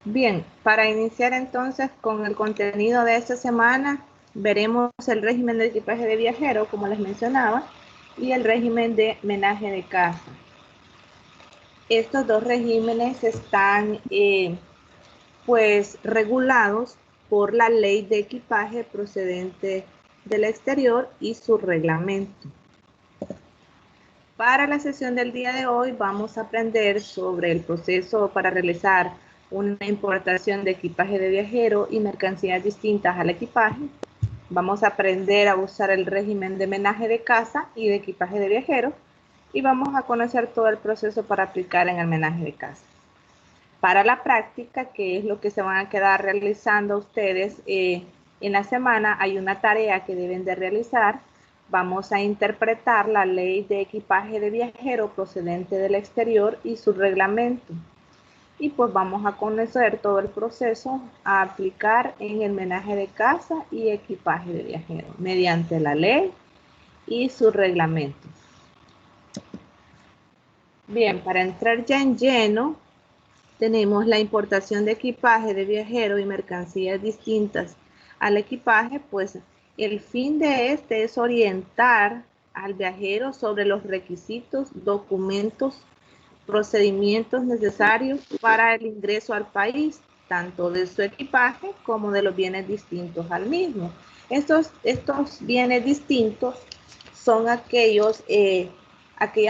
Bien, para iniciar entonces con el contenido de esta semana, veremos el régimen de equipaje de viajero, como les mencionaba, y el régimen de menaje de casa. Estos dos regímenes están pues regulados por la ley de equipaje procedente del exterior y su reglamento. Para la sesión del día de hoy vamos a aprender sobre el proceso para realizar una importación de equipaje de viajero y mercancías distintas al equipaje. Vamos a aprender a usar el régimen de menaje de casa y de equipaje de viajero y vamos a conocer todo el proceso para aplicar en el menaje de casa. Para la práctica, que es lo que se van a quedar realizando ustedes en la semana, hay una tarea que deben de realizar. Vamos a interpretar la ley de equipaje de viajero procedente del exterior y su reglamento. Y pues vamos a conocer todo el proceso a aplicar en el menaje de casa y equipaje de viajero mediante la ley y su reglamento. Bien, para entrar ya en lleno, tenemos la importación de equipaje de viajero y mercancías distintas al equipaje, pues el fin de este es orientar al viajero sobre los requisitos, documentos, procedimientos necesarios para el ingreso al país, tanto de su equipaje como de los bienes distintos al mismo. Estos bienes distintos son aquellas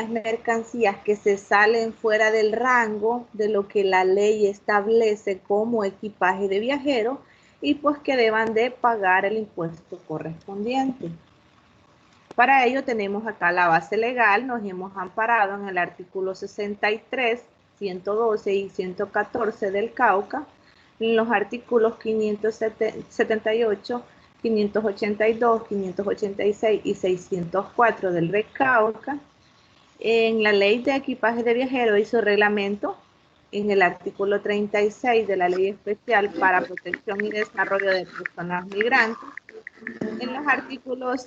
mercancías que se salen fuera del rango de lo que la ley establece como equipaje de viajero y pues que deban de pagar el impuesto correspondiente. Para ello tenemos acá la base legal, nos hemos amparado en el artículo 63, 112 y 114 del CAUCA, en los artículos 578, 582, 586 y 604 del RECAUCA, en la ley de equipaje de viajero y su reglamento, en el artículo 36 de la ley especial para protección y desarrollo de personas migrantes, en los artículos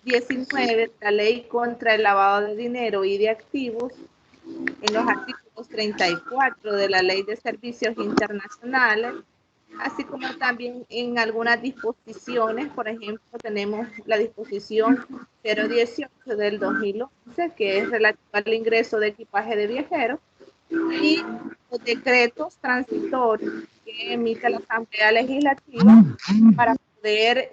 19 de la ley contra el lavado de dinero y de activos, en los artículos 34 de la ley de servicios internacionales, así como también en algunas disposiciones. Por ejemplo, tenemos la disposición 018 del 2011, que es relativa al ingreso de equipaje de viajeros, y los decretos transitorios que emite la Asamblea Legislativa para poder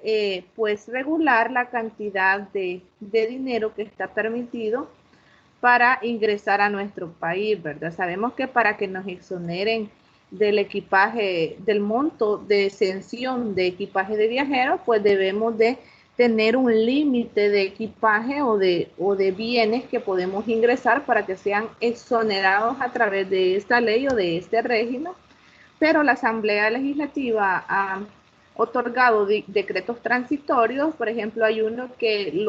pues regular la cantidad de dinero que está permitido para ingresar a nuestro país, ¿verdad? Sabemos que para que nos exoneren del equipaje, del monto de exención de equipaje de viajeros, pues debemos de tener un límite de equipaje o de bienes que podemos ingresar para que sean exonerados a través de esta ley o de este régimen. Pero la Asamblea Legislativa ha otorgado decretos transitorios. Por ejemplo, hay uno que en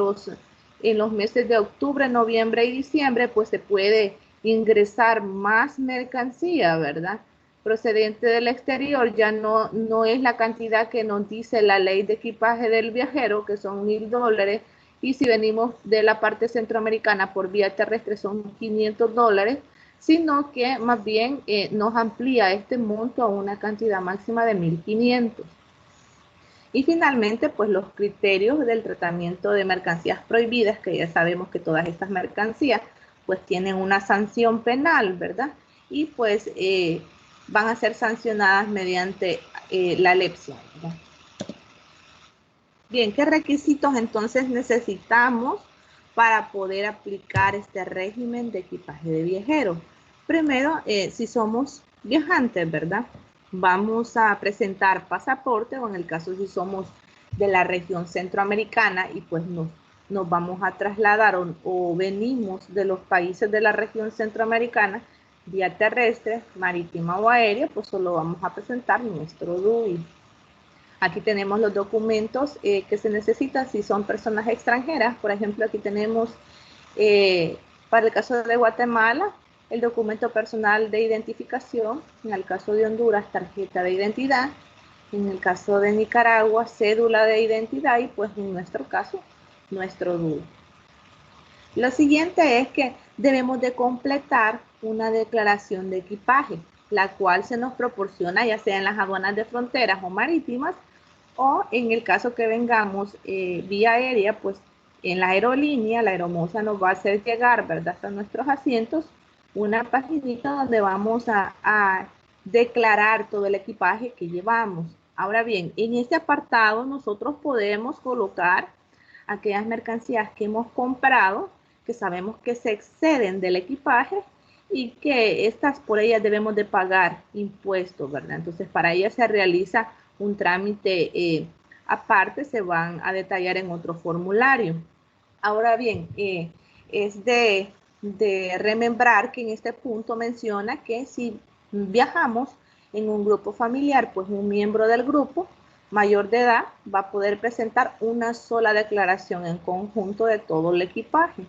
los meses de octubre, noviembre y diciembre, pues se puede ingresar más mercancía, ¿verdad? Procedente del exterior, ya no es la cantidad que nos dice la ley de equipaje del viajero, que son $1,000, y si venimos de la parte centroamericana por vía terrestre son $500, sino que más bien nos amplía este monto a una cantidad máxima de 1.500. Y finalmente, pues los criterios del tratamiento de mercancías prohibidas, que ya sabemos que todas estas mercancías pues tienen una sanción penal, ¿verdad? Y pues van a ser sancionadas mediante la LEPSIA, ¿verdad? Bien, ¿qué requisitos entonces necesitamos para poder aplicar este régimen de equipaje de viajero? Primero, si somos viajantes, ¿verdad? Vamos a presentar pasaporte, o en el caso si somos de la región centroamericana y pues nos vamos a trasladar o venimos de los países de la región centroamericana, vía terrestre, marítima o aérea, pues solo vamos a presentar nuestro DUI. Aquí tenemos los documentos que se necesitan si son personas extranjeras. Por ejemplo, aquí tenemos, para el caso de Guatemala, el documento personal de identificación. En el caso de Honduras, tarjeta de identidad. En el caso de Nicaragua, cédula de identidad y pues en nuestro caso, nuestro DUI. Lo siguiente es que debemos de completar una declaración de equipaje. la cual se nos proporciona ya sea en las aduanas de fronteras o marítimas, o en el caso que vengamos vía aérea, pues en la aerolínea, la aeromoza nos va a hacer llegar, ¿verdad?, hasta nuestros asientos, una paginita donde vamos a declarar todo el equipaje que llevamos. Ahora bien, en este apartado nosotros podemos colocar aquellas mercancías que hemos comprado, que sabemos que se exceden del equipaje y que estas por ellas debemos de pagar impuestos, ¿verdad? Entonces para ellas se realiza un trámite aparte, se van a detallar en otro formulario. Ahora bien, es de remembrar que en este punto menciona que si viajamos en un grupo familiar, pues un miembro del grupo mayor de edad va a poder presentar una sola declaración en conjunto de todo el equipaje.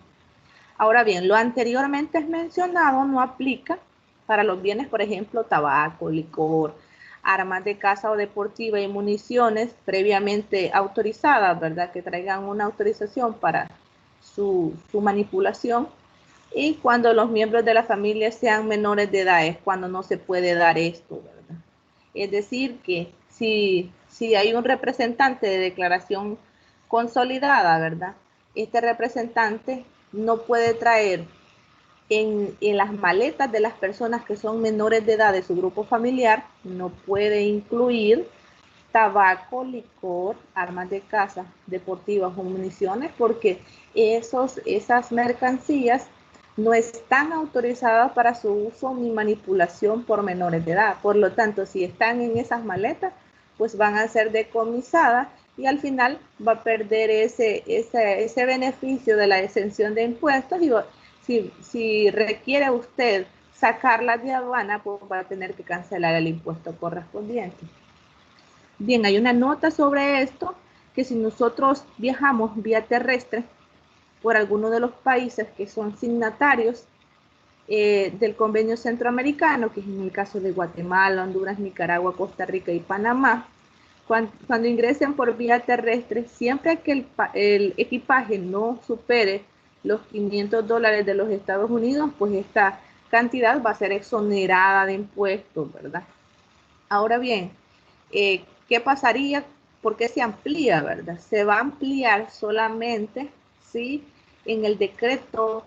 Ahora bien, lo anteriormente mencionado no aplica para los bienes, por ejemplo, tabaco, licor, armas de caza o deportiva y municiones previamente autorizadas, ¿verdad? Que traigan una autorización para su manipulación. Y cuando los miembros de la familia sean menores de edad es cuando no se puede dar esto, ¿verdad? Es decir, que si hay un representante de declaración consolidada, ¿verdad? Este representante no puede traer en las maletas de las personas que son menores de edad de su grupo familiar, no puede incluir tabaco, licor, armas de caza, deportivas o municiones, porque esas mercancías no están autorizadas para su uso ni manipulación por menores de edad. Por lo tanto, si están en esas maletas, pues van a ser decomisadas y al final va a perder ese beneficio de la exención de impuestos. Y si requiere usted sacarlas de aduana, pues va a tener que cancelar el impuesto correspondiente. Bien, hay una nota sobre esto, que si nosotros viajamos vía terrestre por alguno de los países que son signatarios del convenio centroamericano, que es en el caso de Guatemala, Honduras, Nicaragua, Costa Rica y Panamá, cuando ingresen por vía terrestre, siempre que el equipaje no supere los $500 de los Estados Unidos, pues esta cantidad va a ser exonerada de impuestos, ¿verdad? Ahora bien, ¿qué pasaría? ¿Por qué se amplía, verdad? Se va a ampliar solamente si en el decreto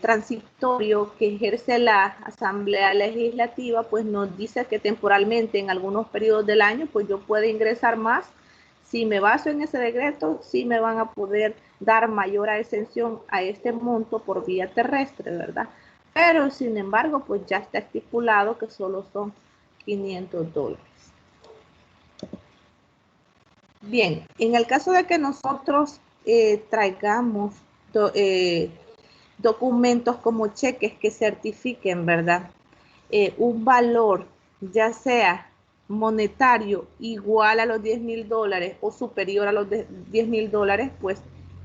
transitorio que ejerce la Asamblea Legislativa, pues nos dice que temporalmente en algunos periodos del año, pues yo puedo ingresar más. Si me baso en ese decreto, sí me van a poder dar mayor exención a este monto por vía terrestre, ¿verdad? Pero sin embargo, pues ya está estipulado que solo son $500. Bien, en el caso de que nosotros traigamos documentos como cheques que certifiquen, ¿verdad? Un valor, ya sea monetario igual a los $10,000 o superior a los $10,000, pues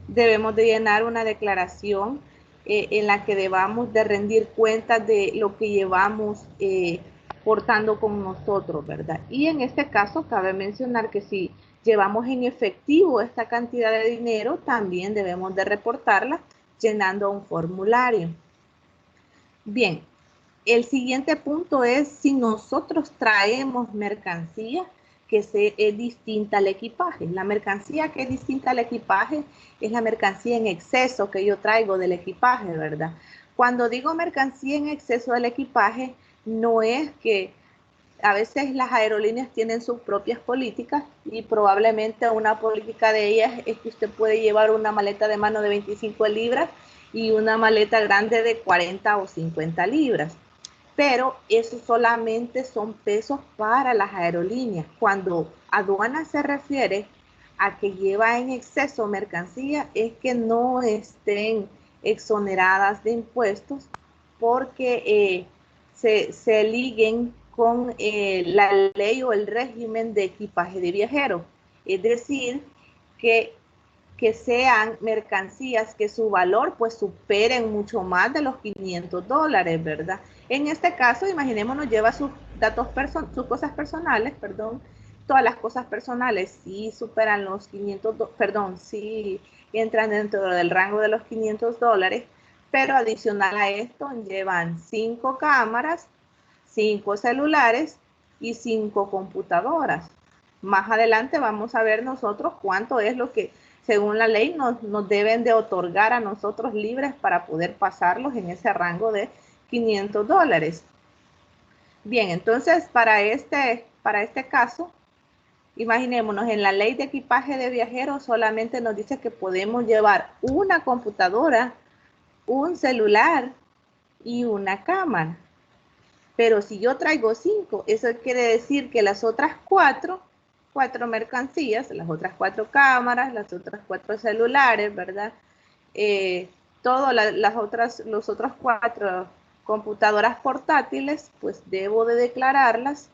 debemos de llenar una declaración en la que debamos de rendir cuentas de lo que llevamos portando con nosotros, ¿verdad? Y en este caso cabe mencionar que si llevamos en efectivo esta cantidad de dinero, también debemos de reportarla llenando un formulario. Bien, el siguiente punto es si nosotros traemos mercancía que es distinta al equipaje. La mercancía que es distinta al equipaje es la mercancía en exceso que yo traigo del equipaje, ¿verdad? Cuando digo mercancía en exceso del equipaje, no es que a veces las aerolíneas tienen sus propias políticas y probablemente una política de ellas es que usted puede llevar una maleta de mano de 25 libras y una maleta grande de 40 o 50 libras. Pero eso solamente son pesos para las aerolíneas. Cuando aduana se refiere a que lleva en exceso mercancía, es que no estén exoneradas de impuestos porque se liguen con la ley o el régimen de equipaje de viajero. Es decir, que sean mercancías que su valor pues superen mucho más de los $500, ¿verdad? En este caso, imaginémonos, lleva sus datos, sus cosas personales, perdón, todas las cosas personales sí superan los 500, perdón, sí entran dentro del rango de los $500, pero adicional a esto llevan 5 cámaras, 5 celulares y 5 computadoras. Más adelante vamos a ver nosotros cuánto es lo que según la ley nos deben de otorgar a nosotros libres para poder pasarlos en ese rango de $500. Bien, entonces para este caso, imaginémonos, en la ley de equipaje de viajeros solamente nos dice que podemos llevar una computadora, un celular y una cámara. Pero si yo traigo 5, eso quiere decir que las otras cuatro mercancías, las otras 4 cámaras, las otras 4 celulares, ¿verdad? Los otros 4 computadoras portátiles, pues debo de declararlas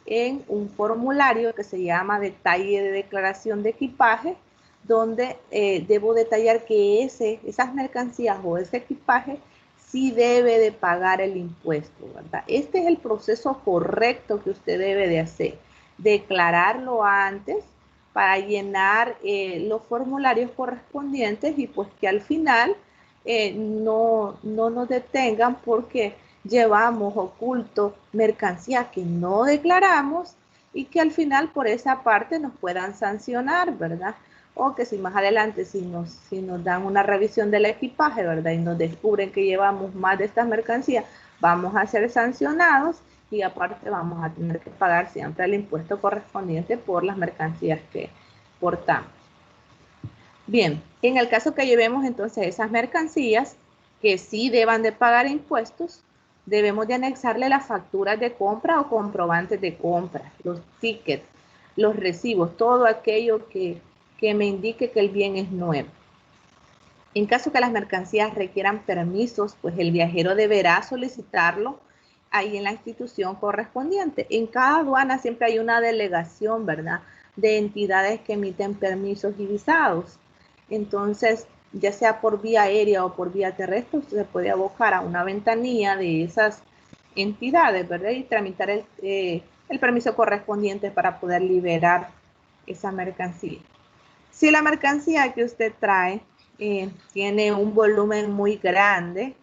en un formulario que se llama detalle de declaración de equipaje, donde debo detallar que esas mercancías o ese equipaje sí debe de pagar el impuesto, ¿verdad? Este es el proceso correcto que usted debe de hacer. Declararlo antes para llenar los formularios correspondientes y pues que al final no nos detengan porque llevamos oculto mercancía que no declaramos y que al final por esa parte nos puedan sancionar, ¿verdad? O que si más adelante si nos dan una revisión del equipaje, ¿verdad? Y nos descubren que llevamos más de estas mercancías, vamos a ser sancionados y aparte vamos a tener que pagar siempre el impuesto correspondiente por las mercancías que portamos. Bien, en el caso que llevemos entonces esas mercancías que sí deban de pagar impuestos, debemos de anexarle las facturas de compra o comprobantes de compra, los tickets, los recibos, todo aquello que me indique que el bien es nuevo. En caso que las mercancías requieran permisos, pues el viajero deberá solicitarlo ahí en la institución correspondiente. En cada aduana siempre hay una delegación, ¿verdad?, de entidades que emiten permisos y visados. Entonces, ya sea por vía aérea o por vía terrestre, usted se puede abocar a una ventanilla de esas entidades, ¿verdad?, y tramitar el permiso correspondiente para poder liberar esa mercancía. Si la mercancía que usted trae tiene un volumen muy grande,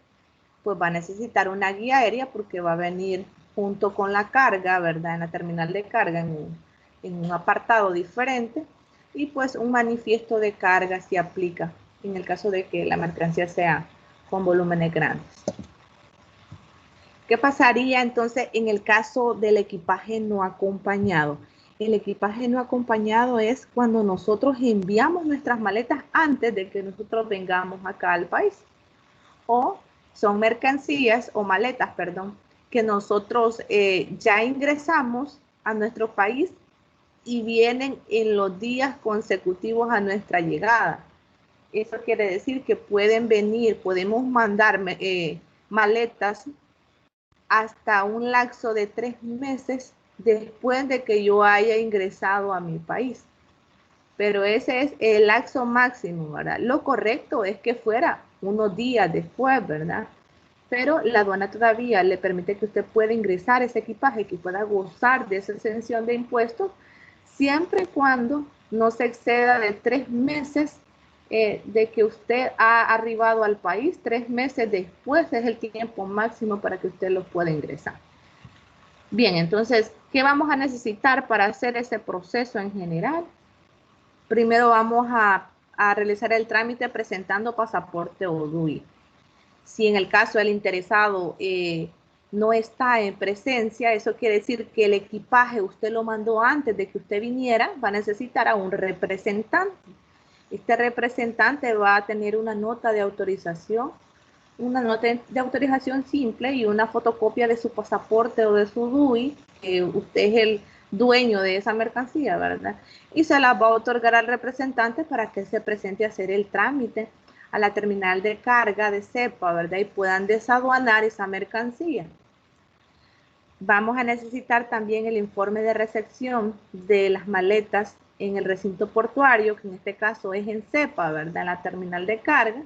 pues va a necesitar una guía aérea porque va a venir junto con la carga, ¿verdad? En la terminal de carga, en un apartado diferente, y pues un manifiesto de carga se aplica en el caso de que la mercancía sea con volúmenes grandes. ¿Qué pasaría entonces en el caso del equipaje no acompañado? El equipaje no acompañado es cuando nosotros enviamos nuestras maletas antes de que nosotros vengamos acá al país. O son mercancías o maletas, perdón, que nosotros ya ingresamos a nuestro país y vienen en los días consecutivos a nuestra llegada. Eso quiere decir que pueden venir, podemos mandar maletas hasta un lapso de 3 meses después de que yo haya ingresado a mi país. Pero ese es el lapso máximo, ¿verdad? Lo correcto es que fuera unos días después, ¿verdad? Pero la aduana todavía le permite que usted pueda ingresar ese equipaje, que pueda gozar de esa exención de impuestos, siempre y cuando no se exceda de 3 meses de que usted ha arribado al país. 3 meses después es el tiempo máximo para que usted lo pueda ingresar. Bien, entonces, ¿qué vamos a necesitar para hacer ese proceso en general? Primero vamos a realizar el trámite presentando pasaporte o DUI. Si en el caso del interesado no está en presencia, eso quiere decir que el equipaje usted lo mandó antes de que usted viniera, va a necesitar a un representante. Este representante va a tener una nota de autorización simple y una fotocopia de su pasaporte o de su DUI, que usted es el dueño de esa mercancía, ¿verdad? Y se la va a otorgar al representante para que se presente a hacer el trámite a la terminal de carga de CEPA, ¿verdad? Y puedan desaduanar esa mercancía. Vamos a necesitar también el informe de recepción de las maletas en el recinto portuario, que en este caso es en CEPA, ¿verdad? En la terminal de carga.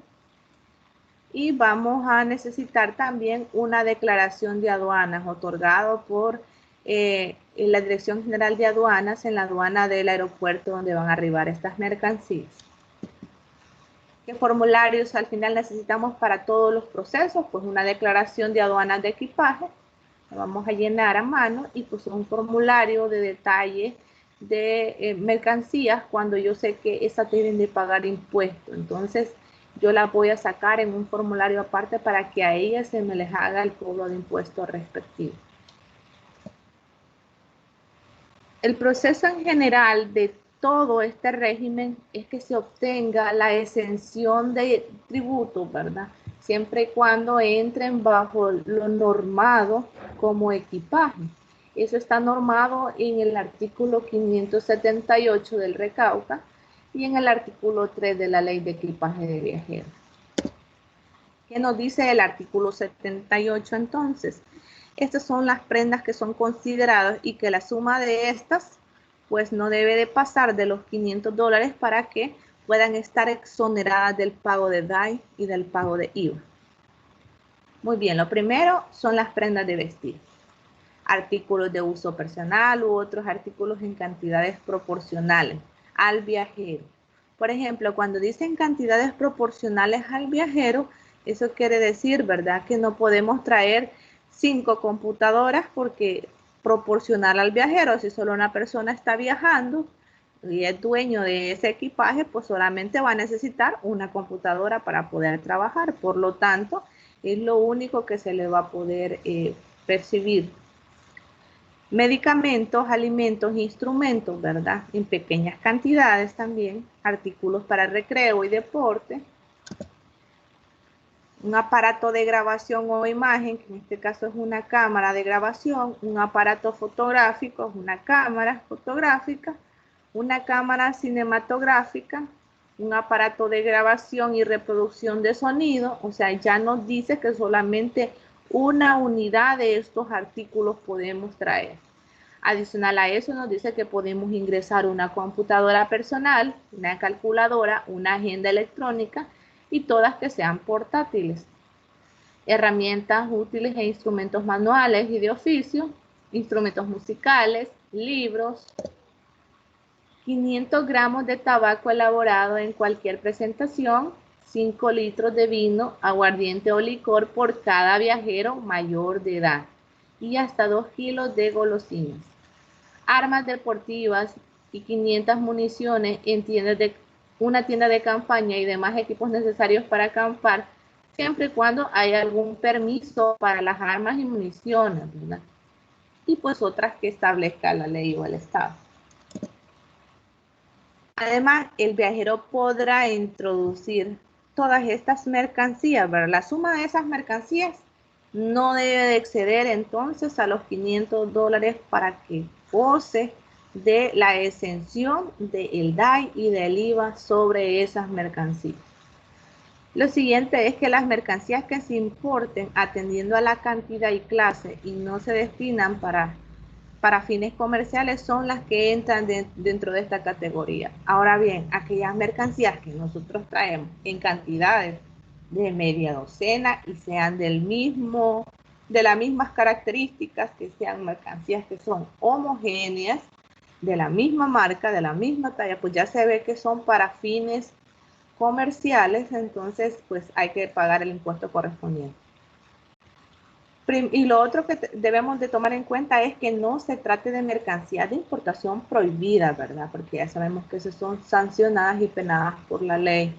Y vamos a necesitar también una declaración de aduanas otorgado por la Dirección General de Aduanas en la aduana del aeropuerto donde van a arribar estas mercancías. ¿Qué formularios al final necesitamos para todos los procesos? Pues una declaración de aduanas de equipaje, La vamos a llenar a mano y pues un formulario de detalle de mercancías cuando yo sé que esas deben de pagar impuestos. Entonces yo las voy a sacar en un formulario aparte para que a ellas se me les haga el cobro de impuestos respectivo. El proceso en general de todo este régimen es que se obtenga la exención de tributo, ¿verdad? Siempre y cuando entren bajo lo normado como equipaje. Eso está normado en el artículo 578 del Recauca y en el artículo 3 de la Ley de Equipaje de Viajeros. ¿Qué nos dice el artículo 78 entonces? Estas son las prendas que son consideradas y que la suma de estas pues no debe de pasar de los $500 para que puedan estar exoneradas del pago de DAI y del pago de IVA. Muy bien, lo primero son las prendas de vestir. Artículos de uso personal u otros artículos en cantidades proporcionales al viajero. Por ejemplo, cuando dicen cantidades proporcionales al viajero, eso quiere decir, ¿verdad?, que no podemos traer 5 computadoras porque proporcional al viajero, si solo una persona está viajando y es dueño de ese equipaje, pues solamente va a necesitar una computadora para poder trabajar. Por lo tanto, es lo único que se le va a poder percibir. Medicamentos, alimentos, instrumentos, ¿verdad? En pequeñas cantidades también, artículos para recreo y deporte, un aparato de grabación o imagen, que en este caso es una cámara de grabación, un aparato fotográfico, una cámara fotográfica, una cámara cinematográfica, un aparato de grabación y reproducción de sonido, o sea, ya nos dice que solamente una unidad de estos artículos podemos traer. Adicional a eso nos dice que podemos ingresar una computadora personal, una calculadora, una agenda electrónica y todas que sean portátiles. Herramientas útiles e instrumentos manuales y de oficio, instrumentos musicales, libros, 500 gramos de tabaco elaborado en cualquier presentación, 5 litros de vino, aguardiente o licor por cada viajero mayor de edad y hasta 2 kilos de golosinas. Armas deportivas y 500 municiones en una tienda de campaña y demás equipos necesarios para acampar, siempre y cuando haya algún permiso para las armas y municiones, ¿verdad? Y pues otras que establezca la ley o el Estado. Además, el viajero podrá introducir todas estas mercancías, ¿verdad? La suma de esas mercancías no debe de exceder entonces a los $500 para que goce de la exención del DAI y del IVA sobre esas mercancías. Lo siguiente es que las mercancías que se importen atendiendo a la cantidad y clase y no se destinan para fines comerciales son las que entran dentro de esta categoría. Ahora bien, aquellas mercancías que nosotros traemos en cantidades de media docena y sean de las mismas características, que sean mercancías que son homogéneas, de la misma marca, de la misma talla, pues ya se ve que son para fines comerciales, entonces pues hay que pagar el impuesto correspondiente. Y lo otro que debemos de tomar en cuenta es que no se trate de mercancías de importación prohibida, ¿verdad? Porque ya sabemos que esas son sancionadas y penadas por la ley.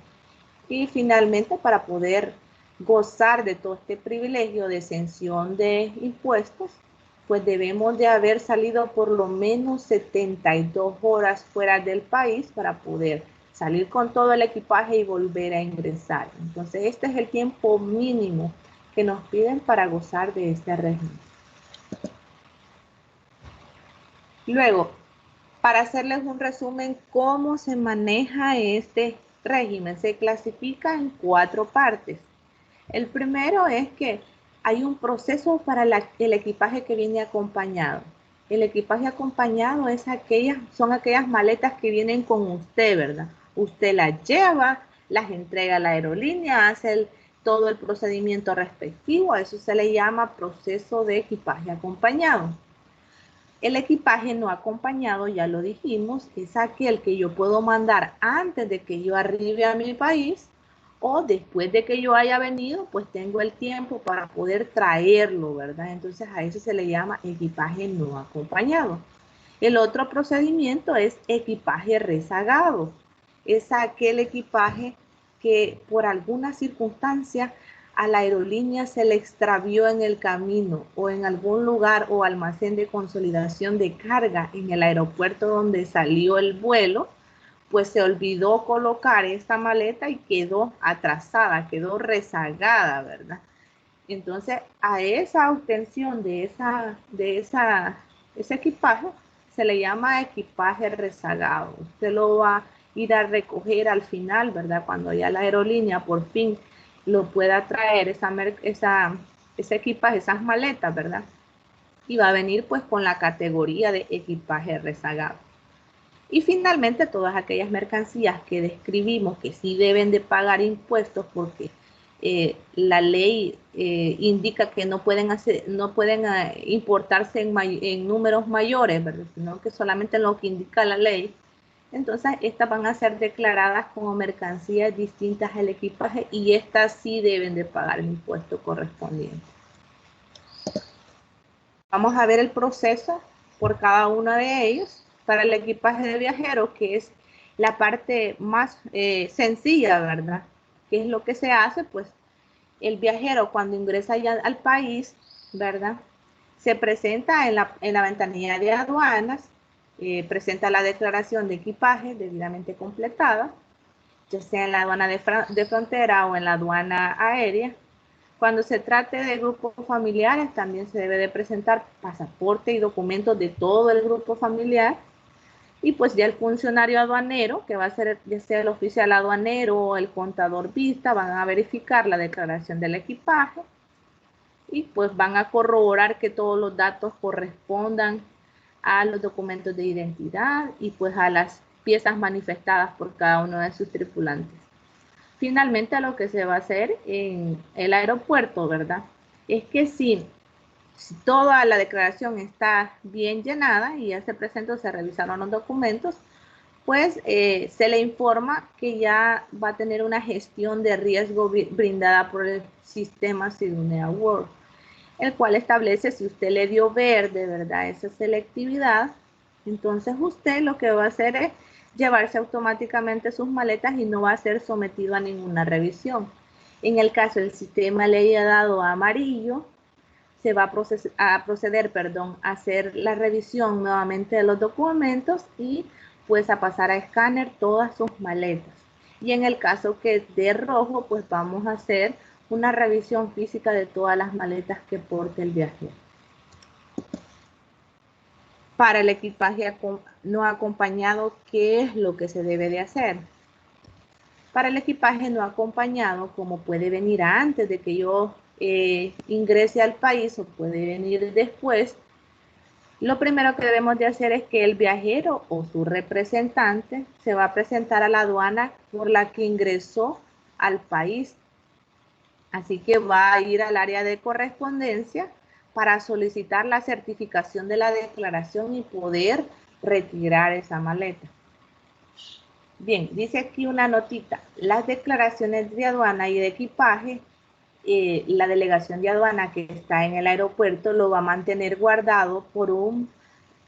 Y finalmente, para poder gozar de todo este privilegio de exención de impuestos, pues debemos de haber salido por lo menos 72 horas fuera del país para poder salir con todo el equipaje y volver a ingresar. Entonces, este es el tiempo mínimo que nos piden para gozar de este régimen. Luego, para hacerles un resumen, ¿cómo se maneja este régimen? Se clasifica en 4 partes. El primero es que hay un proceso para el equipaje que viene acompañado. El equipaje acompañado son aquellas maletas que vienen con usted, ¿verdad? Usted las lleva, las entrega a la aerolínea, hace todo el procedimiento respectivo. A eso se le llama proceso de equipaje acompañado. El equipaje no acompañado, ya lo dijimos, es aquel que yo puedo mandar antes de que yo arribe a mi país o después de que yo haya venido, pues tengo el tiempo para poder traerlo, ¿verdad? Entonces a eso se le llama equipaje no acompañado. El otro procedimiento es equipaje rezagado. Es aquel equipaje que por alguna circunstancia a la aerolínea se le extravió en el camino o en algún lugar o almacén de consolidación de carga en el aeropuerto donde salió el vuelo, pues se olvidó colocar esta maleta y quedó atrasada, quedó rezagada, ¿verdad? Entonces, a esa obtención de ese equipaje se le llama equipaje rezagado. Usted lo va a ir a recoger al final, ¿verdad? Cuando ya la aerolínea por fin lo pueda traer, ese equipaje, esas maletas, ¿verdad? Y va a venir pues con la categoría de equipaje rezagado. Y finalmente todas aquellas mercancías que describimos que sí deben de pagar impuestos porque la ley indica que no pueden importarse en números mayores, ¿verdad? Sino que solamente en lo que indica la ley. Entonces estas van a ser declaradas como mercancías distintas al equipaje y estas sí deben de pagar el impuesto correspondiente. Vamos a ver el proceso por cada uno de ellos. Para el equipaje de viajeros, que es la parte más sencilla, ¿verdad? ¿Qué es lo que se hace? Pues el viajero cuando ingresa ya al país, ¿verdad? Se presenta en la ventanilla de aduanas, presenta la declaración de equipaje debidamente completada, ya sea en la aduana de frontera o en la aduana aérea. Cuando se trate de grupos familiares, también se debe de presentar pasaporte y documentos de todo el grupo familiar. Y pues ya el funcionario aduanero, que va a ser ya sea el oficial aduanero o el contador vista, van a verificar la declaración del equipaje y pues van a corroborar que todos los datos correspondan a los documentos de identidad y pues a las piezas manifestadas por cada uno de sus tripulantes. Finalmente lo que se va a hacer en el aeropuerto, ¿verdad? Es que si toda la declaración está bien llenada y ya se presentó, se revisaron los documentos, pues se le informa que ya va a tener una gestión de riesgo brindada por el sistema Cydonia World, el cual establece si usted le dio verde, ¿verdad? Esa selectividad, entonces usted lo que va a hacer es llevarse automáticamente sus maletas y no va a ser sometido a ninguna revisión. En el caso del sistema le haya dado a amarillo, se va a proceder a hacer la revisión nuevamente de los documentos y pues a pasar a escáner todas sus maletas. Y en el caso que de rojo, pues vamos a hacer una revisión física de todas las maletas que porte el viajero. Para el equipaje no acompañado, ¿qué es lo que se debe de hacer? Para el equipaje no acompañado, como puede venir antes de que yo ingrese al país o puede venir después, lo primero que debemos de hacer es que el viajero o su representante se va a presentar a la aduana por la que ingresó al país. Así que va a ir al área de correspondencia para solicitar la certificación de la declaración y poder retirar esa maleta. Bien, dice aquí una notita. Las declaraciones de aduana y de equipaje, la delegación de aduana que está en el aeropuerto lo va a mantener guardado por un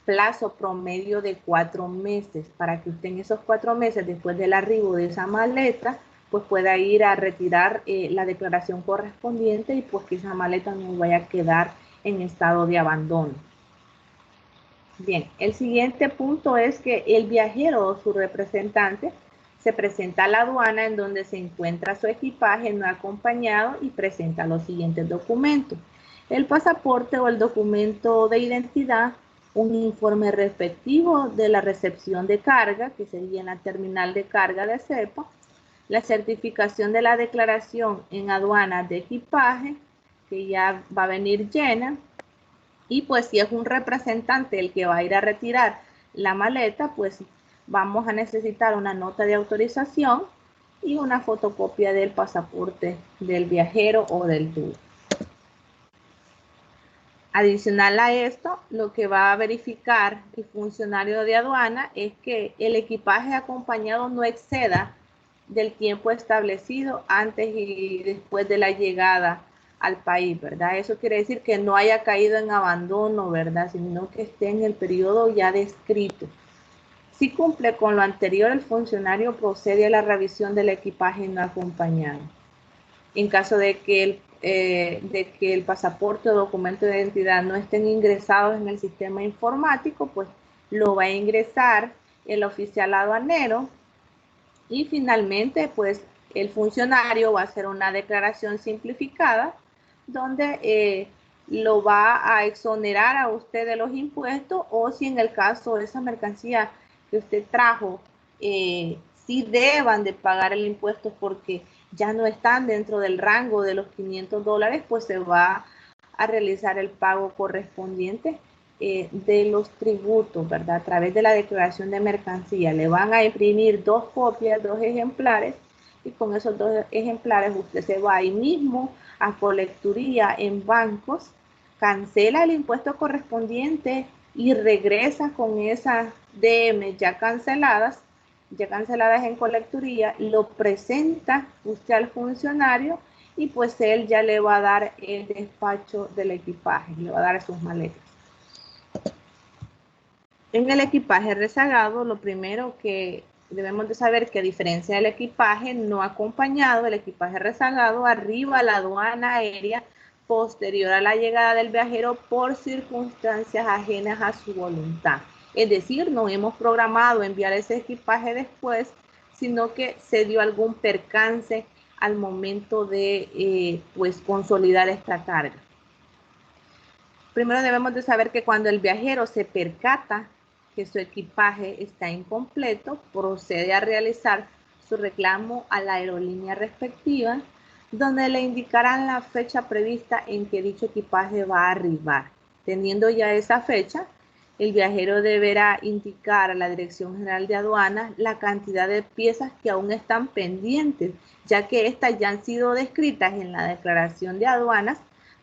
plazo promedio de 4 meses para que usted en esos 4 meses después del arribo de esa maleta pues pueda ir a retirar la declaración correspondiente y pues que esa maleta no vaya a quedar en estado de abandono. Bien, el siguiente punto es que el viajero o su representante se presenta a la aduana en donde se encuentra su equipaje no acompañado y presenta los siguientes documentos: el pasaporte o el documento de identidad, un informe respectivo de la recepción de carga, que sería en la terminal de carga de CEPA, la certificación de la declaración en aduana de equipaje, que ya va a venir llena, y pues si es un representante el que va a ir a retirar la maleta, pues vamos a necesitar una nota de autorización y una fotocopia del pasaporte del viajero o del tour. Adicional a esto, lo que va a verificar el funcionario de aduana es que el equipaje acompañado no exceda del tiempo establecido antes y después de la llegada al país, ¿verdad? Eso quiere decir que no haya caído en abandono, ¿verdad? Sino que esté en el periodo ya descrito. Si cumple con lo anterior, el funcionario procede a la revisión del equipaje no acompañado. En caso de que el pasaporte o documento de identidad no estén ingresados en el sistema informático, pues lo va a ingresar el oficial aduanero y finalmente, pues el funcionario va a hacer una declaración simplificada donde lo va a exonerar a usted de los impuestos, o si en el caso de esa mercancía que usted trajo, sí deban de pagar el impuesto porque ya no están dentro del rango de los $500, pues se va a realizar el pago correspondiente de los tributos, ¿verdad? A través de la declaración de mercancía. Le van a imprimir 2 copias, 2 ejemplares, y con esos 2 ejemplares usted se va ahí mismo a colecturía en bancos, cancela el impuesto correspondiente y regresa con esas DM ya canceladas en colecturía, lo presenta usted al funcionario y pues él ya le va a dar el despacho del equipaje, le va a dar sus maletas. En el equipaje rezagado, lo primero que debemos de saber que a diferencia del equipaje no acompañado, el equipaje rezagado arriba a la aduana aérea posterior a la llegada del viajero por circunstancias ajenas a su voluntad. Es decir, no hemos programado enviar ese equipaje después, sino que se dio algún percance al momento de pues consolidar esta carga. Primero debemos de saber que cuando el viajero se percata que su equipaje está incompleto, procede a realizar su reclamo a la aerolínea respectiva, donde le indicarán la fecha prevista en que dicho equipaje va a arribar. Teniendo ya esa fecha, el viajero deberá indicar a la Dirección General de Aduanas la cantidad de piezas que aún están pendientes, ya que estas ya han sido descritas en la declaración de aduanas,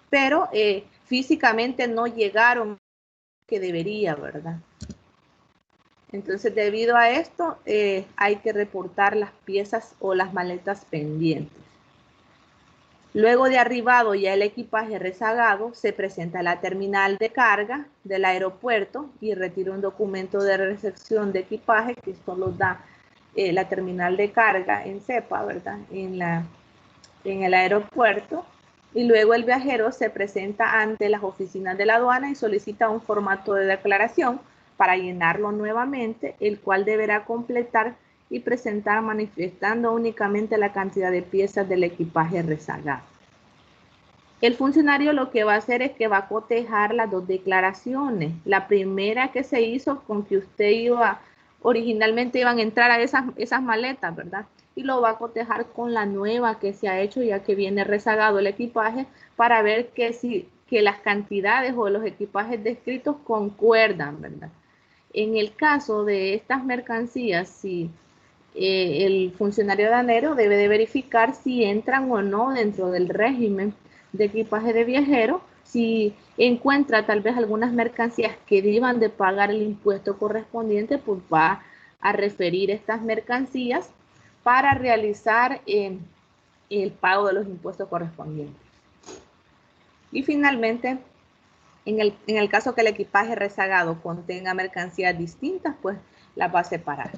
pero físicamente no llegaron que debería, ¿verdad? Entonces, debido a esto, hay que reportar las piezas o las maletas pendientes. Luego de arribado ya el equipaje rezagado, se presenta a la terminal de carga del aeropuerto y retira un documento de recepción de equipaje, que esto lo da la terminal de carga en CEPA, ¿verdad? En el aeropuerto. Y luego el viajero se presenta ante las oficinas de la aduana y solicita un formato de declaración para llenarlo nuevamente, el cual deberá completar y presentar manifestando únicamente la cantidad de piezas del equipaje rezagado. El funcionario lo que va a hacer es que va a cotejar las 2 declaraciones. La primera que se hizo con que usted originalmente iban a entrar a esas maletas, ¿verdad? Y lo va a cotejar con la nueva que se ha hecho ya que viene rezagado el equipaje, para ver que las cantidades o los equipajes descritos concuerdan, ¿verdad? En el caso de estas mercancías, si el funcionario aduanero debe de verificar si entran o no dentro del régimen de equipaje de viajero. Si encuentra tal vez algunas mercancías que deban de pagar el impuesto correspondiente, pues va a referir estas mercancías para realizar el pago de los impuestos correspondientes. Y finalmente, en el caso que el equipaje rezagado contenga mercancías distintas, pues las va a separar.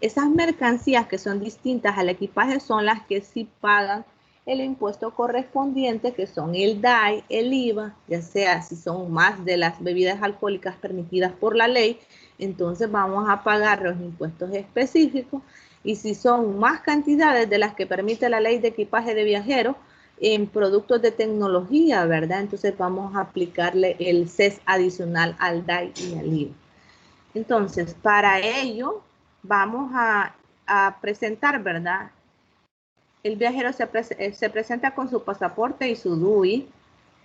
Esas mercancías que son distintas al equipaje son las que sí pagan el impuesto correspondiente, que son el DAI, el IVA, ya sea si son más de las bebidas alcohólicas permitidas por la ley, entonces vamos a pagar los impuestos específicos, y si son más cantidades de las que permite la ley de equipaje de viajeros en productos de tecnología, ¿verdad? Entonces vamos a aplicarle el CES adicional al DAI y al IVA. Entonces, para ello vamos a presentar, ¿verdad? El viajero se presenta con su pasaporte y su DUI.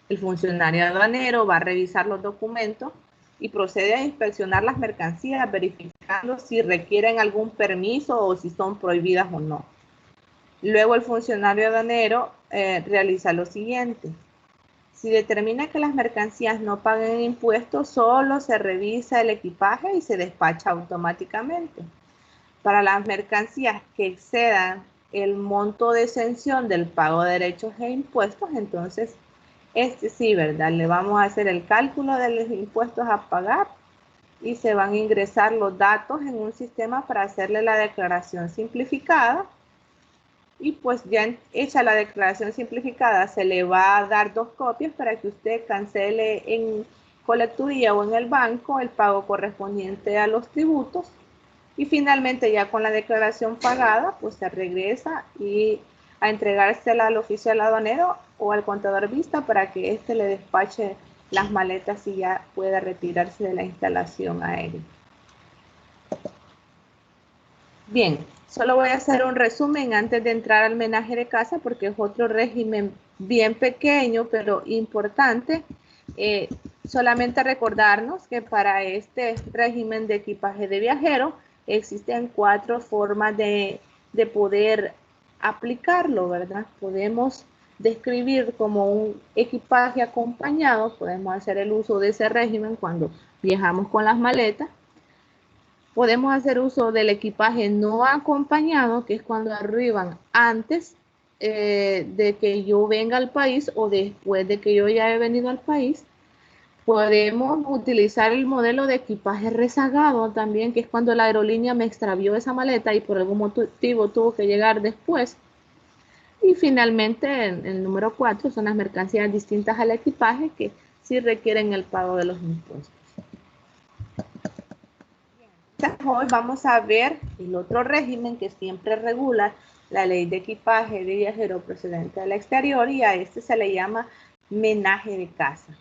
El funcionario aduanero va a revisar los documentos y procede a inspeccionar las mercancías, verificando si requieren algún permiso o si son prohibidas o no. Luego el funcionario aduanero realiza lo siguiente. Si determina que las mercancías no paguen impuestos, solo se revisa el equipaje y se despacha automáticamente. Para las mercancías que excedan el monto de exención del pago de derechos e impuestos, entonces sí, ¿verdad? Le vamos a hacer el cálculo de los impuestos a pagar y se van a ingresar los datos en un sistema para hacerle la declaración simplificada. Y pues ya hecha la declaración simplificada, se le va a dar 2 copias para que usted cancele en colecturía o en el banco el pago correspondiente a los tributos. Y finalmente ya con la declaración pagada, pues se regresa y a entregársela al oficial aduanero o al contador vista para que éste le despache las maletas y ya pueda retirarse de la instalación aérea. Bien, solo voy a hacer un resumen antes de entrar al menaje de casa porque es otro régimen bien pequeño pero importante. Solamente recordarnos que para este régimen de equipaje de viajero existen 4 formas de poder aplicarlo, ¿verdad? Podemos describir como un equipaje acompañado, podemos hacer el uso de ese régimen cuando viajamos con las maletas. Podemos hacer uso del equipaje no acompañado, que es cuando arriban antes de que yo venga al país o después de que yo ya he venido al país. Podemos utilizar el modelo de equipaje rezagado también, que es cuando la aerolínea me extravió esa maleta y por algún motivo tuvo que llegar después. Y finalmente, el número 4 son las mercancías distintas al equipaje que sí requieren el pago de los impuestos. Hoy vamos a ver el otro régimen que siempre regula la ley de equipaje de viajero procedente del exterior y a este se le llama menaje de casa.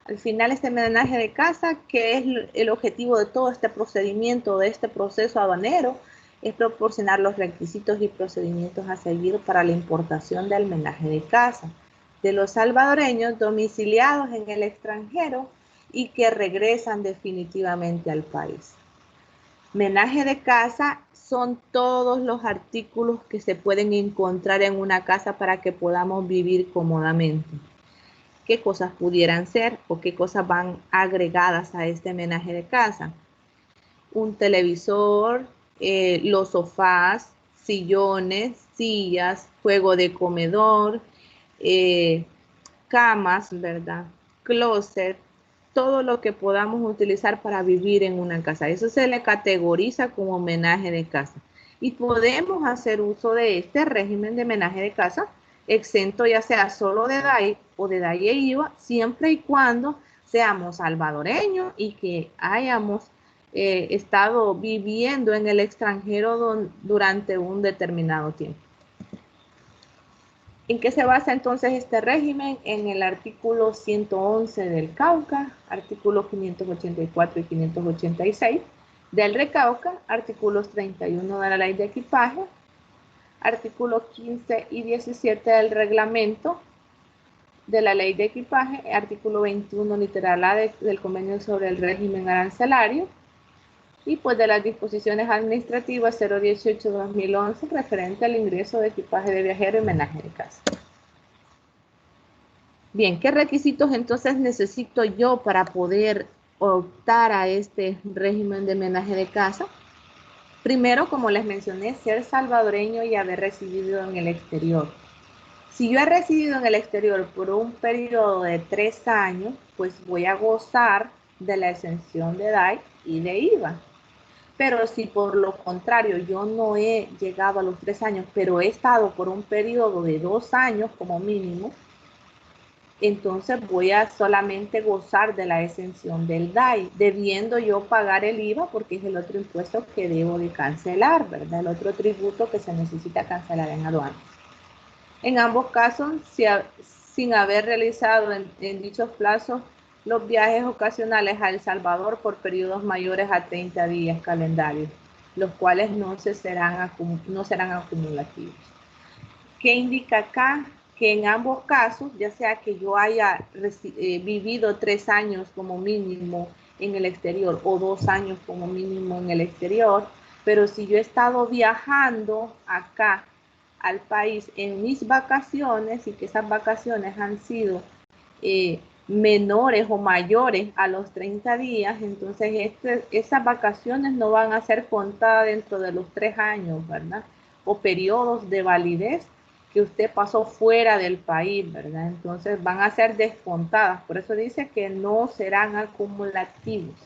Al final este menaje de casa, que es el objetivo de todo este procedimiento, de este proceso aduanero, es proporcionar los requisitos y procedimientos a seguir para la importación del menaje de casa de los salvadoreños domiciliados en el extranjero y que regresan definitivamente al país. Menaje de casa son todos los artículos que se pueden encontrar en una casa para que podamos vivir cómodamente. ¿Qué cosas pudieran ser o qué cosas van agregadas a este menaje de casa? Un televisor, los sofás, sillones, sillas, juego de comedor, camas, ¿verdad? Closet, todo lo que podamos utilizar para vivir en una casa. Eso se le categoriza como menaje de casa. Y podemos hacer uso de este régimen de menaje de casa exento ya sea solo de DAI o de DAI e IVA, siempre y cuando seamos salvadoreños y que hayamos estado viviendo en el extranjero durante un determinado tiempo. ¿En qué se basa entonces este régimen? En el artículo 111 del Cauca, artículos 584 y 586 del Recauca, artículos 31 de la Ley de Equipaje, artículos 15 y 17 del reglamento de la Ley de Equipaje, artículo 21 literal A del convenio sobre el régimen arancelario y pues de las disposiciones administrativas 018-2011 referente al ingreso de equipaje de viajero y menaje de casa. Bien, ¿qué requisitos entonces necesito yo para poder optar a este régimen de menaje de casa? Primero, como les mencioné, ser salvadoreño y haber residido en el exterior. Si yo he residido en el exterior por un periodo de 3 años, pues voy a gozar de la exención de DAI y de IVA. Pero si por lo contrario yo no he llegado a los 3 años, pero he estado por un periodo de 2 años como mínimo, entonces voy a solamente gozar de la exención del DAI, debiendo yo pagar el IVA porque es el otro impuesto que debo de cancelar, ¿verdad? El otro tributo que se necesita cancelar en aduanas. En ambos casos, sin haber realizado en dichos plazos los viajes ocasionales a El Salvador por periodos mayores a 30 días calendarios, los cuales no serán acumulativos. ¿Qué indica acá? Que en ambos casos, ya sea que yo haya vivido 3 años como mínimo en el exterior o 2 años como mínimo en el exterior, pero si yo he estado viajando acá al país en mis vacaciones y que esas vacaciones han sido menores o mayores a los 30 días, entonces esas vacaciones no van a ser contadas dentro de los 3 años, ¿verdad? O periodos de validez que usted pasó fuera del país, ¿verdad? Entonces van a ser descontadas. Por eso dice que no serán acumulativos.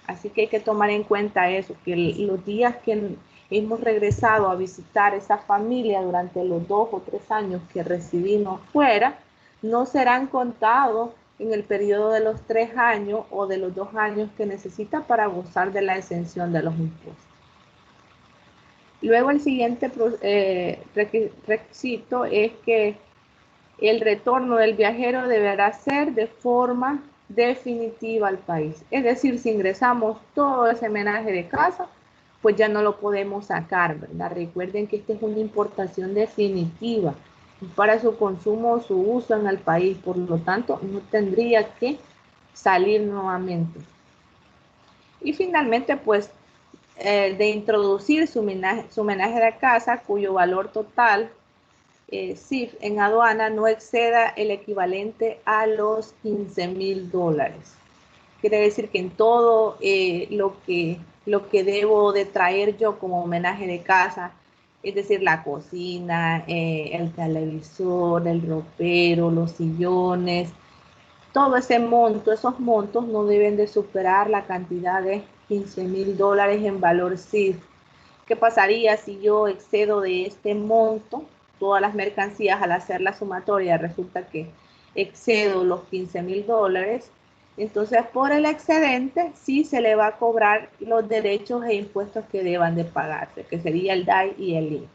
Así que hay que tomar en cuenta eso, que los días que hemos regresado a visitar esa familia durante los 2 o 3 años que residimos fuera, no serán contados en el periodo de los 3 años o de los 2 años que necesita para gozar de la exención de los impuestos. Luego el siguiente requisito es que el retorno del viajero deberá ser de forma definitiva al país. Es decir, si ingresamos todo ese menaje de casa, pues ya no lo podemos sacar, ¿verdad? Recuerden que esta es una importación definitiva para su consumo o su uso en el país. Por lo tanto, no tendría que salir nuevamente. Y finalmente, pues, de introducir su menaje de casa, cuyo valor total CIF en aduana no exceda el equivalente a los $15,000. Quiere decir que en todo lo que debo de traer yo como homenaje de casa, es decir, la cocina, el televisor, el ropero, los sillones, todo ese monto, esos montos no deben de superar la cantidad de $15,000 en valor CIF. ¿Qué pasaría si yo excedo de este monto? Todas las mercancías, al hacer la sumatoria, resulta que excedo los $15,000. Entonces, por el excedente, sí se le va a cobrar los derechos e impuestos que deban de pagarse, que sería el DAI y el IVA.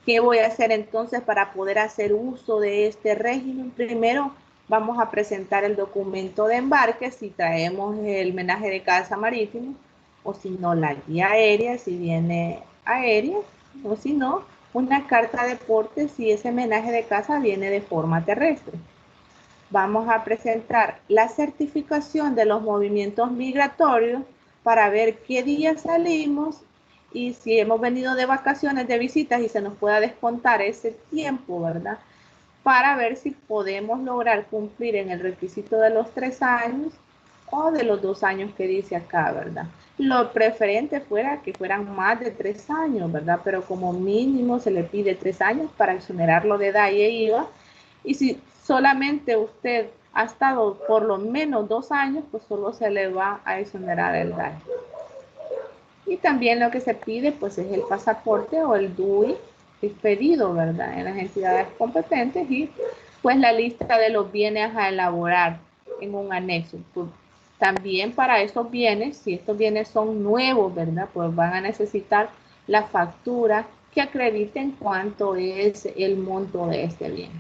¿Qué voy a hacer entonces para poder hacer uso de este régimen? Primero, vamos a presentar el documento de embarque, si traemos el menaje de casa marítimo, o si no, la guía aérea, si viene aérea, o si no, una carta de porte si ese menaje de casa viene de forma terrestre. Vamos a presentar la certificación de los movimientos migratorios para ver qué día salimos y si hemos venido de vacaciones, de visitas y se nos pueda descontar ese tiempo, ¿verdad? Para ver si podemos lograr cumplir en el requisito de los 3 años o de los 2 años que dice acá, ¿verdad? Lo preferente fuera que fueran más de 3 años, ¿verdad? Pero como mínimo se le pide 3 años para exonerarlo de DAI e IVA. Y si solamente usted ha estado por lo menos 2 años, pues solo se le va a exonerar el DAI. Y también lo que se pide, pues, es el pasaporte o el DUI expedido, ¿verdad? En las entidades competentes y, pues, la lista de los bienes a elaborar en un anexo. Pues, también para esos bienes, si estos bienes son nuevos, ¿verdad? Pues van a necesitar la factura que acrediten cuánto es el monto de este bien.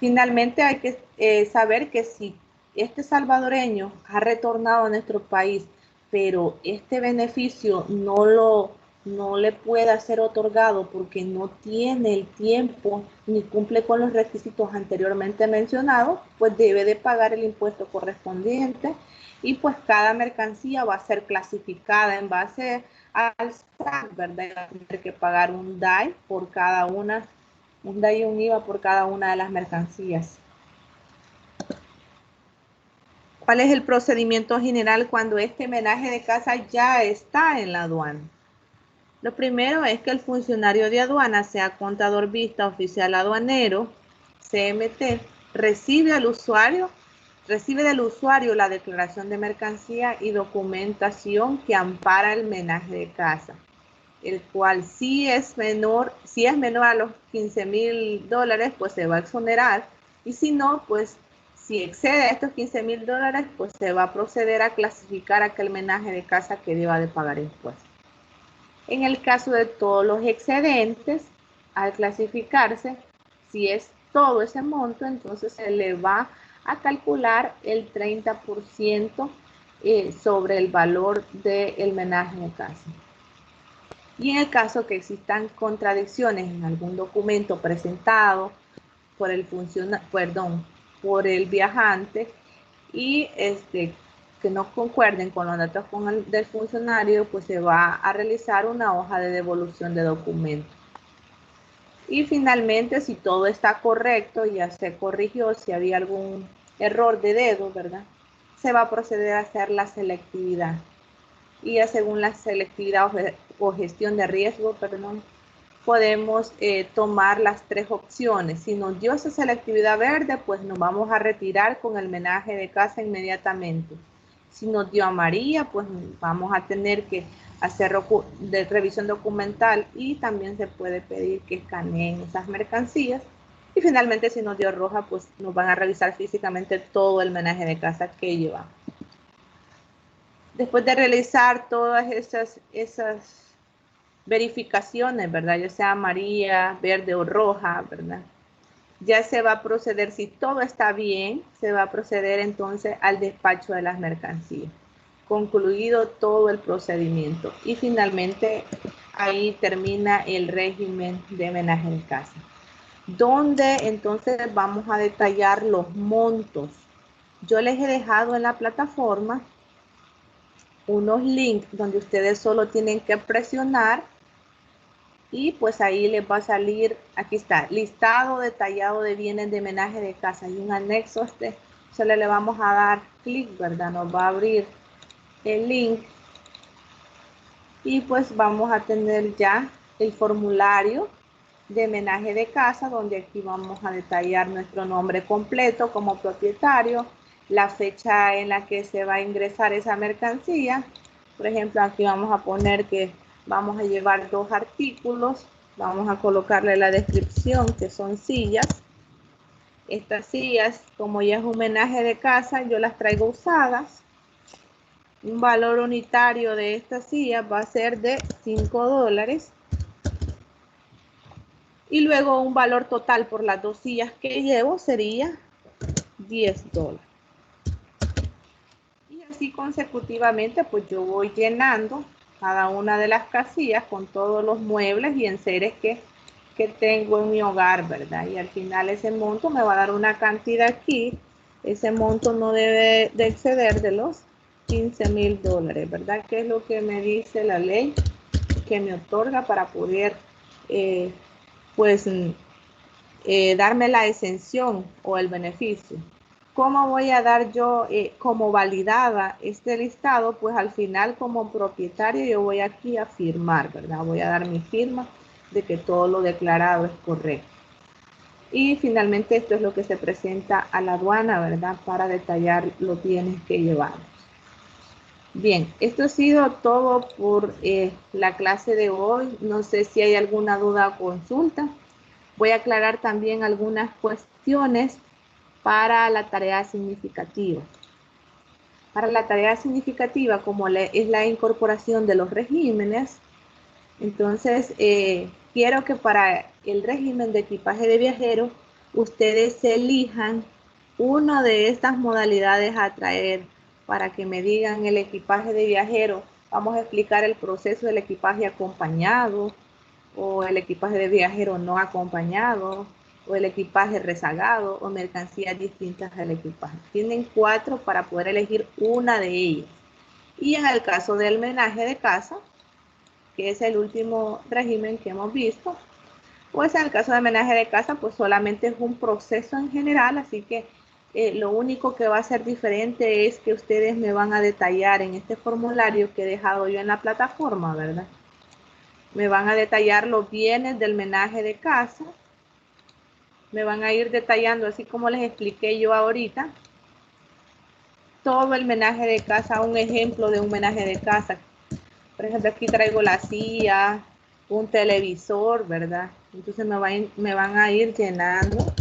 Finalmente hay que saber que si este salvadoreño ha retornado a nuestro país, pero este beneficio no le puede ser otorgado porque no tiene el tiempo ni cumple con los requisitos anteriormente mencionados, pues debe de pagar el impuesto correspondiente y pues cada mercancía va a ser clasificada en base al SAT, ¿verdad? Va a tener que pagar un DAI por cada una, un DAI y un IVA por cada una de las mercancías. ¿Cuál es el procedimiento general cuando este menaje de casa ya está en la aduana? Lo primero es que el funcionario de aduana, sea contador vista, oficial aduanero, CMT, recibe del usuario la declaración de mercancía y documentación que ampara el menaje de casa, el cual si es menor a los $15,000, pues se va a exonerar, y si no, pues si excede a estos $15,000, pues se va a proceder a clasificar aquel menaje de casa que deba de pagar impuestos. En el caso de todos los excedentes, al clasificarse, si es todo ese monto, entonces se le va a calcular el 30% sobre el valor del menaje de casa. Y en el caso que existan contradicciones en algún documento presentado por el viajante y que no concuerden con los datos del funcionario, pues se va a realizar una hoja de devolución de documentos. Y finalmente, si todo está correcto, ya se corrigió, si había algún error de dedo, ¿verdad? Se va a proceder a hacer la selectividad. Y ya según la selectividad o gestión de riesgo, perdón, podemos tomar las tres opciones. Si nos dio esa selectividad verde, pues nos vamos a retirar con el menaje de casa inmediatamente. Si nos dio amarilla, pues vamos a tener que hacer revisión documental y también se puede pedir que escaneen esas mercancías. Y finalmente, si nos dio roja, pues nos van a revisar físicamente todo el menaje de casa que llevamos. Después de realizar todas esas verificaciones, ¿verdad? Ya sea amarilla, verde o roja, ¿verdad? Ya se va a proceder, si todo está bien, se va a proceder entonces al despacho de las mercancías. Concluido todo el procedimiento. Y finalmente ahí termina el régimen de menaje en casa. Donde entonces vamos a detallar los montos. Yo les he dejado en la plataforma unos links donde ustedes solo tienen que presionar y pues ahí les va a salir, aquí está, listado detallado de bienes de menaje de casa y un anexo solo le vamos a dar clic, ¿verdad? Nos va a abrir el link y pues vamos a tener ya el formulario de menaje de casa, donde aquí vamos a detallar nuestro nombre completo como propietario, la fecha en la que se va a ingresar esa mercancía. Por ejemplo, aquí vamos a poner que vamos a llevar 2 artículos, vamos a colocarle la descripción que son sillas. Estas sillas, como ya es un menaje de casa, yo las traigo usadas. Un valor unitario de estas sillas va a ser de $5. Y luego un valor total por las 2 sillas que llevo sería $10. Y así consecutivamente, pues yo voy llenando cada una de las casillas con todos los muebles y enseres que tengo en mi hogar, ¿verdad? Y al final ese monto me va a dar una cantidad aquí. Ese monto no debe de exceder de los $15,000, ¿verdad? Que es lo que me dice la ley que me otorga para poder, pues, darme la exención o el beneficio. ¿Cómo voy a dar yo como validada este listado? Pues al final como propietario yo voy aquí a firmar, ¿verdad? Voy a dar mi firma de que todo lo declarado es correcto. Y finalmente esto es lo que se presenta a la aduana, ¿verdad? Para detallar los bienes que llevamos. Bien, esto ha sido todo por la clase de hoy. No sé si hay alguna duda o consulta. Voy a aclarar también algunas cuestiones para la tarea significativa. Para la tarea significativa, como es la incorporación de los regímenes, entonces quiero que para el régimen de equipaje de viajero, ustedes elijan una de estas modalidades a traer para que me digan el equipaje de viajero. Vamos a explicar el proceso del equipaje acompañado, o el equipaje de viajero no acompañado, o el equipaje rezagado, o mercancías distintas al equipaje. Tienen 4 para poder elegir una de ellas. Y en el caso del menaje de casa, que es el último régimen que hemos visto, pues en el caso de menaje de casa, pues solamente es un proceso en general, así que lo único que va a ser diferente es que ustedes me van a detallar en este formulario que he dejado yo en la plataforma, ¿verdad? Me van a detallar los bienes del menaje de casa. Me van a ir detallando, así como les expliqué yo ahorita, todo el menaje de casa, un ejemplo de un menaje de casa. Por ejemplo, aquí traigo la silla, un televisor, ¿verdad? Entonces me van a ir llenando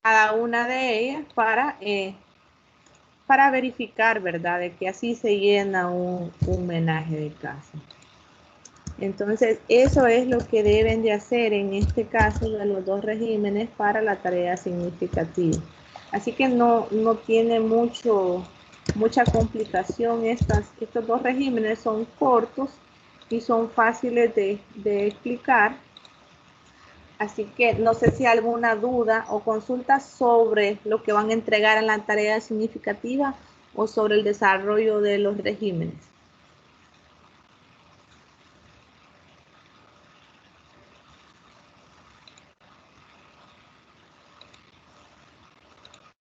cada una de ellas para verificar, ¿verdad? De que así se llena un menaje de casa. Entonces, eso es lo que deben de hacer en este caso de los 2 regímenes para la tarea significativa. Así que no tiene mucha complicación. Estos 2 regímenes son cortos y son fáciles de explicar. Así que no sé si hay alguna duda o consulta sobre lo que van a entregar en la tarea significativa o sobre el desarrollo de los regímenes.